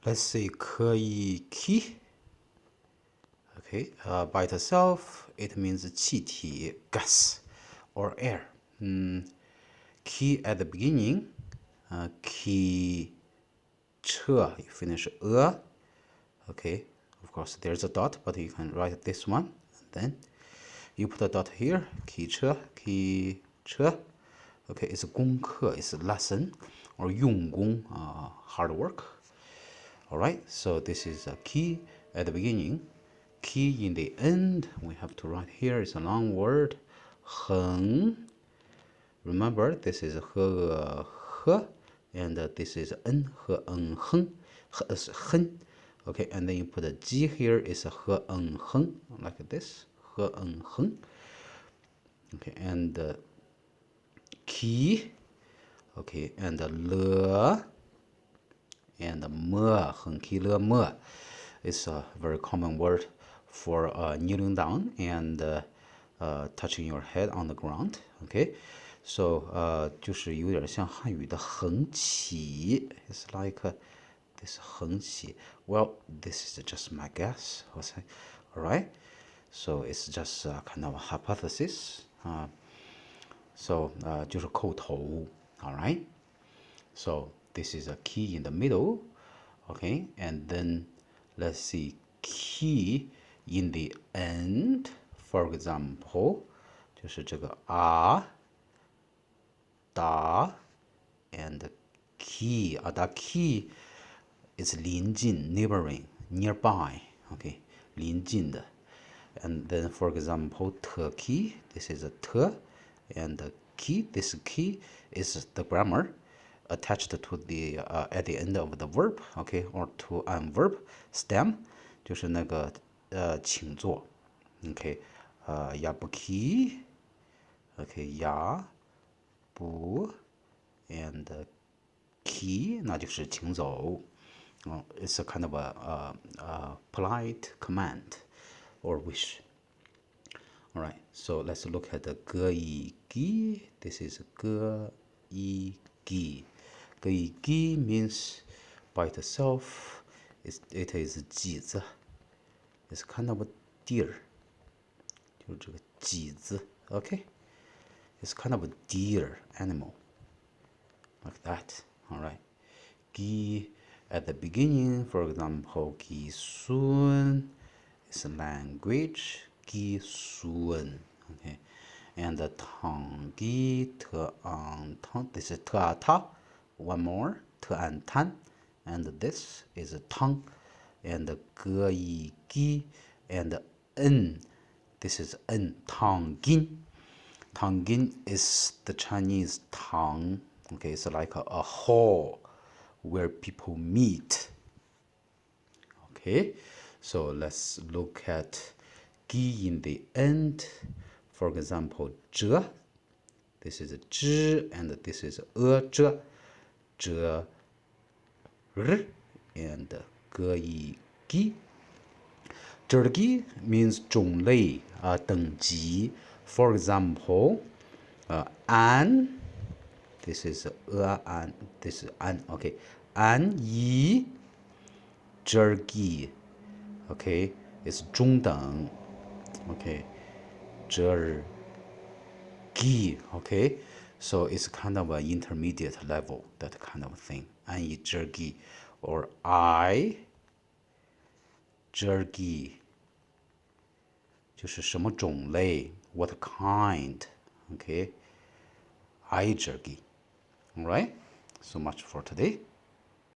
Let's say 可以 key. Okay, by itself, it means 气体 gas or air. Key at the beginning, key 车 you finish okay, of course there's a dot, but you can write this one, and then you put a dot here, 骑车 okay, it's 功课 it's a lesson or 用功 hard work. All right, so this is a key at the beginning. Key in the end, we have to write here, it's a long word, 横. Remember, this is 和 and this is 恩 和 横 is 横. Okay, and then you put a G here, is a 和 横 like this, 和 横. Okay, and key, okay, and le and me, 横 key le me is a very common word for kneeling down and touching your head on the ground. Okay, so 就是有点像汉语的横起 it's like this 横起 well this is just my guess. All right, so it's just kind of a hypothesis. So 就是叩头 all right, so this is a key in the middle. Okay, and then let's see key in the end. For example, 就是这个 da and key. Da key is 临近 neighboring nearby. Okay, 临近的. And then for example, Turkey, this is a t, and the key, this key is the grammar attached to the at the end of the verb, okay, or to an verb stem, 就是那个请坐 okay, 呀不 key, okay, 呀不 and key 那就是请走 it's a kind of a polite command or wish. All right, so let's look at the 歌一记. This is 歌一记. 歌一记 means by itself, it is 几子. It's kind of a deer. 就是这个几子 okay? It's kind of a deer animal. Like that. All right. 记 at the beginning, for example, 记孙 is a language. 记孙 okay? And the 汤记 特安汤 this is 特阿他 one more 特安滩 and this is a tang and the 歌一记 and n this is n Tangin. Tangin is the Chinese tang. Okay, it's like a hall where people meet. Okay, so let's look at gi in the end. For example, 折 this is 知 and this is 折 折 r and 歌一记 Turkey means 种类 等级 for example an this is an this is an okay an yi jerky okay it's 中等 okay jerky okay so it's kind of an intermediate level that kind of thing an yi jerky or I jerky 就是什么种类 what kind okay I jerky all right so much for today